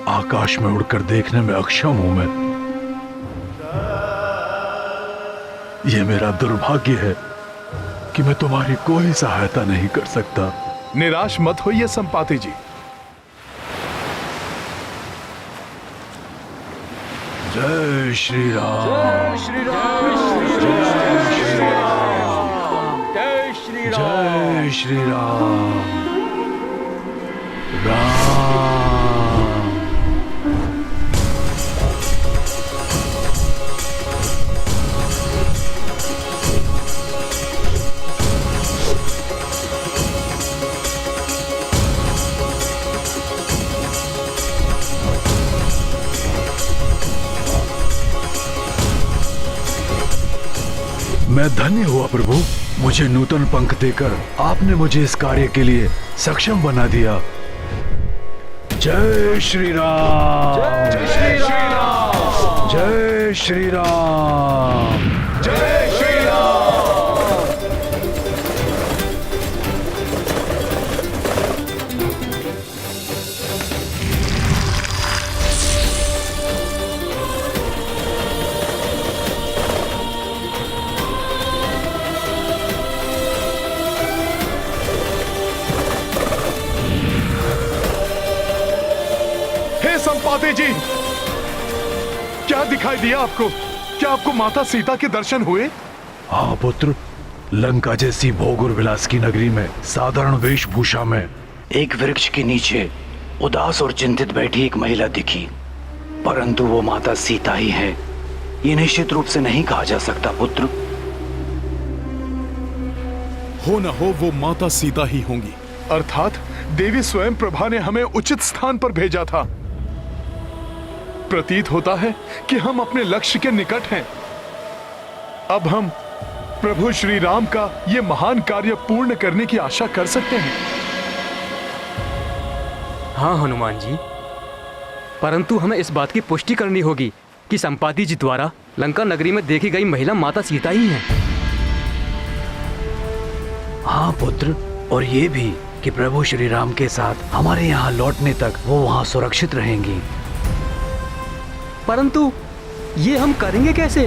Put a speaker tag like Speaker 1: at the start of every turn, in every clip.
Speaker 1: आकाश में उड़कर देखने में अक्षम हूं मैं। ये मेरा दुर्भाग्य है कि मैं तुम्हारी कोई सहायता नहीं कर सकता।
Speaker 2: निराश मत होइए संपाति जी।
Speaker 1: जय श्री राम।
Speaker 3: जय श्री राम।
Speaker 1: जय श्री
Speaker 3: राम। जय श्री राम।
Speaker 1: जय श्री राम। राम। मैं धन्य हुआ प्रभु, मुझे नूतन पंख देकर आपने मुझे इस कार्य के लिए सक्षम बना दिया। जय श्री राम।
Speaker 3: जय श्री राम।
Speaker 1: जय श्री राम।
Speaker 3: जय श्री राम।
Speaker 2: संपाति जी, क्या दिखाई दिया आपको? क्या आपको माता सीता के दर्शन हुए?
Speaker 1: हाँ पुत्र, लंका जैसी भोग और विलास की नगरी में साधारण वेशभूषा में
Speaker 4: एक वृक्ष के नीचे उदास और चिंतित बैठी एक महिला दिखी, परंतु वो माता सीता ही है ये निश्चित रूप से नहीं कहा जा सकता पुत्र।
Speaker 2: हो न हो वो माता सीता ही होंगी, अर्थात देवी स्वयं प्रभा ने हमें उचित स्थान पर भेजा था। प्रतीत होता है कि हम अपने लक्ष्य के निकट हैं। अब हम प्रभु श्री राम का ये महान कार्य पूर्ण करने की आशा कर सकते हैं।
Speaker 5: हाँ हनुमान जी, परंतु हमें इस बात की पुष्टि करनी होगी कि संपाति जी द्वारा लंका नगरी में देखी गई महिला माता सीता ही है।
Speaker 4: हाँ पुत्र, और ये भी कि प्रभु श्री राम के साथ हमारे यहाँ लौटने तक वो वहाँ सुरक्षित रहेंगी।
Speaker 5: परंतु ये हम करेंगे कैसे?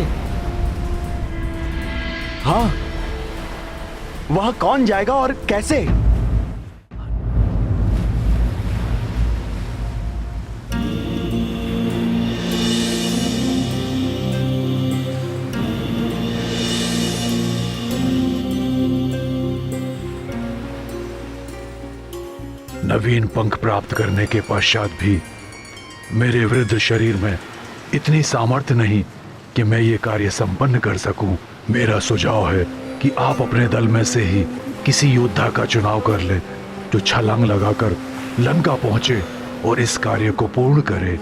Speaker 6: हाँ, वह कौन जाएगा और कैसे?
Speaker 1: नवीन पंख प्राप्त करने के पश्चात भी मेरे वृद्ध शरीर में इतनी सामर्थ्य नहीं कि मैं ये कार्य संपन्न कर सकूं। मेरा सुझाव है कि आप अपने दल में से ही किसी योद्धा का चुनाव कर ले जो छलांग लगाकर लंका पहुंचे और इस कार्य को पूर्ण करे।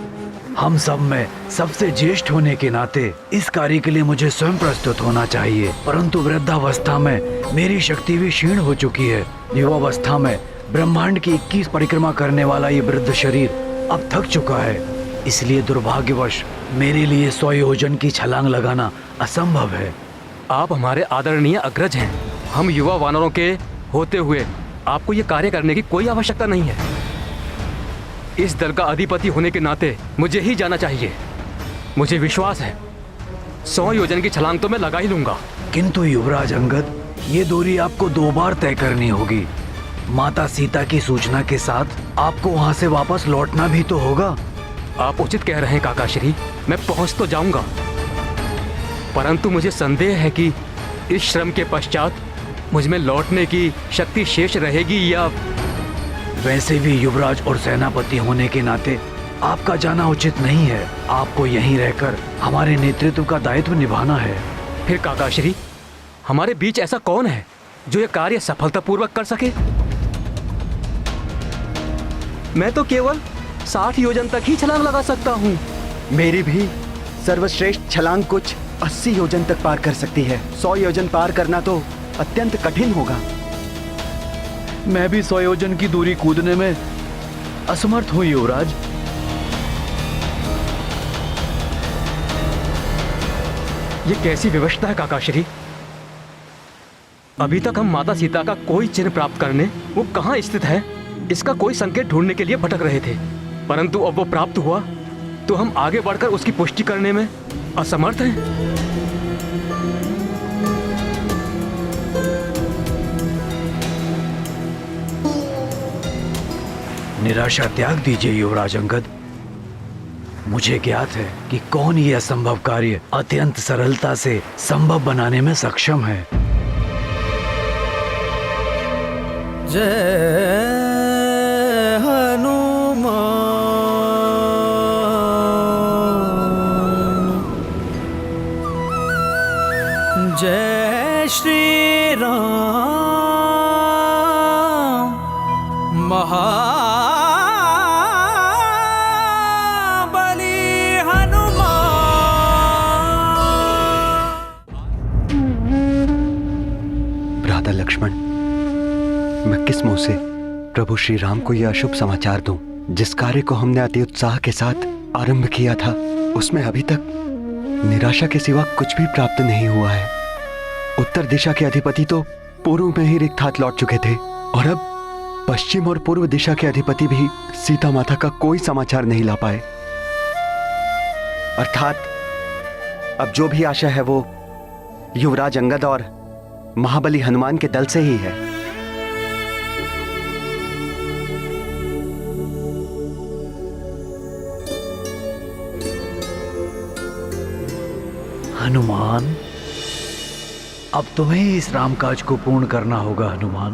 Speaker 4: हम सब में सबसे ज्येष्ठ होने के नाते इस कार्य के लिए मुझे स्वयं प्रस्तुत होना चाहिए, परंतु वृद्धावस्था में मेरी शक्ति भी क्षीण हो चुकी है। युवावस्था में ब्रह्मांड की 21 परिक्रमा करने वाला ये वृद्ध शरीर अब थक चुका है, इसलिए दुर्भाग्यवश मेरे लिए 100 योजन की छलांग लगाना असंभव है।
Speaker 5: आप हमारे आदरणीय अग्रज हैं। हम युवा वानरों के होते हुए आपको ये कार्य करने की कोई आवश्यकता नहीं है। इस दल का अधिपति होने के नाते मुझे ही जाना चाहिए। मुझे विश्वास है 100 योजन की छलांग तो मैं लगा ही लूंगा।
Speaker 4: किंतु युवराज अंगद, ये दूरी आपको 2 बार तय करनी होगी। माता सीता की सूचना के साथ आपको वहाँ से वापस लौटना भी तो होगा।
Speaker 5: आप उचित कह रहे हैं काकाश्री, मैं पहुंच तो जाऊंगा, परंतु मुझे संदेह है कि इस श्रम के पश्चात मुझ में लौटने की शक्ति शेष रहेगी या।
Speaker 4: वैसे भी युवराज और सेनापति होने के नाते आपका जाना उचित नहीं है। आपको यहीं रहकर हमारे नेतृत्व का दायित्व निभाना है।
Speaker 5: फिर काकाश्री, हमारे बीच ऐसा कौन है जो यह कार्य सफलतापूर्वक कर सके? मैं तो केवल 60 योजन तक ही छलांग लगा सकता हूँ।
Speaker 6: मेरी भी सर्वश्रेष्ठ छलांग कुछ 80 योजन तक पार कर सकती है। 100 योजन पार करना तो अत्यंत कठिन होगा।
Speaker 4: मैं भी 100 योजन की दूरी कूदने में असमर्थ हूँ युवराज।
Speaker 5: ये कैसी व्यवस्था है काकाश्री? अभी तक हम माता सीता का कोई चिन्ह प्राप्त करने वो कहाँ स्थित है इसका कोई संकेत ढूंढने के लिए भटक रहे थे, परंतु अब वो प्राप्त हुआ तो हम आगे बढ़कर उसकी पुष्टि करने में असमर्थ हैं।
Speaker 4: निराशा त्याग दीजिए युवराज अंगद। मुझे ज्ञात है कि कौन ये असंभव कार्य अत्यंत सरलता से संभव बनाने में सक्षम है।
Speaker 7: जय हनुमान, जय श्री राम, महाबली हनुमान।
Speaker 6: भ्राता लक्ष्मण, मैं किस मुंह से प्रभु श्री राम को यह अशुभ समाचार दूं? जिस कार्य को हमने अति उत्साह के साथ आरंभ किया था उसमें अभी तक निराशा के सिवा कुछ भी प्राप्त नहीं हुआ है। उत्तर दिशा के अधिपति तो पूर्व में ही रिक्त हाथ लौट चुके थे और अब पश्चिम और पूर्व दिशा के अधिपति भी सीता माता का कोई समाचार नहीं ला पाए। अर्थात अब जो भी आशा है वो युवराज अंगद और महाबली हनुमान के दल से ही है।
Speaker 4: हनुमान, अब तुम्हें ही इस रामकाज को पूर्ण करना होगा हनुमान।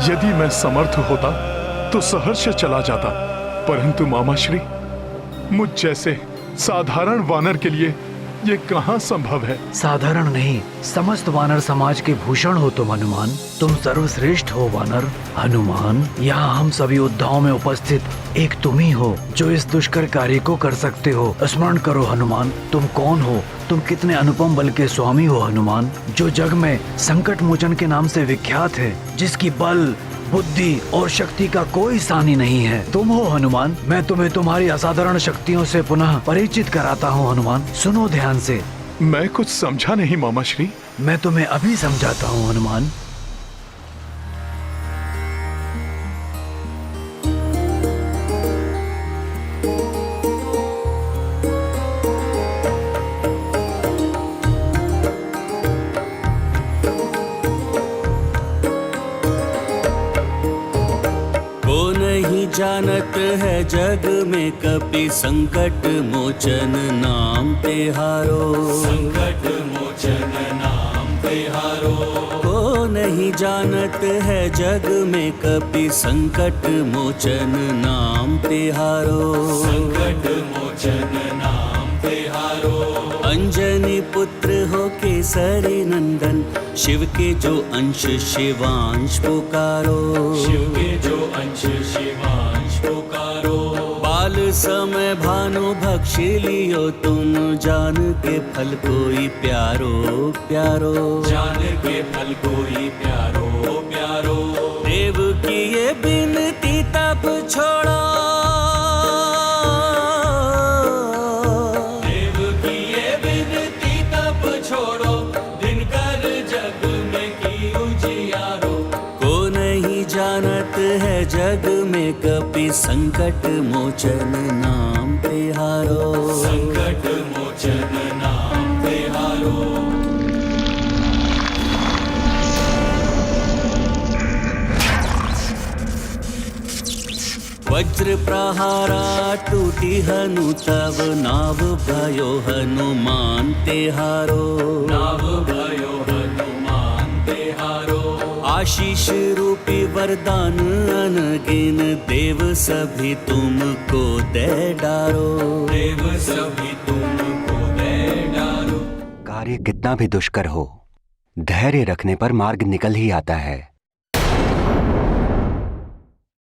Speaker 2: यदि मैं समर्थ होता तो सहर्ष चला जाता, परंतु मामाश्री, मुझ जैसे साधारण वानर के लिए ये कहाँ संभव है?
Speaker 4: साधारण नहीं, समस्त वानर समाज के भूषण हो तुम हनुमान। तुम सर्वश्रेष्ठ हो वानर। हनुमान, यहाँ हम सभी योद्धाओं में उपस्थित एक तुम ही हो जो इस दुष्कर कार्य को कर सकते हो। स्मरण करो हनुमान, तुम कौन हो? तुम कितने अनुपम बल के स्वामी हो हनुमान, जो जग में संकट मोचन के नाम से विख्यात है, जिसकी बल बुद्धि और शक्ति का कोई सानी नहीं है। तुम हो हनुमान। मैं तुम्हें तुम्हारी असाधारण शक्तियों से पुनः परिचित कराता हूँ हनुमान। सुनो ध्यान से।
Speaker 2: मैं कुछ समझा नहीं मामाश्री।
Speaker 4: मैं तुम्हें अभी समझाता हूँ हनुमान।
Speaker 7: जानत है जग में कपि संकट मोचन नाम तिहारो। संकट मोचन नाम तिहारो। को नहीं जानत है जग में कपि संकट मोचन नाम तिहारो। संकट मोचन नाम तिहारो। अंजनी पुत्र हो केसरी नंदन, शिव के जो अंश शिवांश पुकारो। शिव के जो अंश शिवांश पुकारो। बाल समय भानु भक्षी लियो तुम, जान के फल कोई प्यारो प्यारो। जान के फल कोई प्यारो प्यारो। देव की ये बिनती तब छोड़ो। देव की ये बिनती तब छोड़ो, दिन कर जग में की उजियारो। को नहीं जानत है जग में कपि संकट मोचन नाम तिहारो। संकट मोचन नाम तिहारो। वज्र प्रहारा टूटी हनु तब, नाव भयो हनुमान तिहारो। नाव भयो हनुमान तिहारो। आशीष रूपी वरदान अनगिन, देव सभी तुमको दे डारो। देव सभी तुमको दे डारो।
Speaker 6: कार्य कितना भी दुष्कर हो, धैर्य रखने पर मार्ग निकल ही आता है।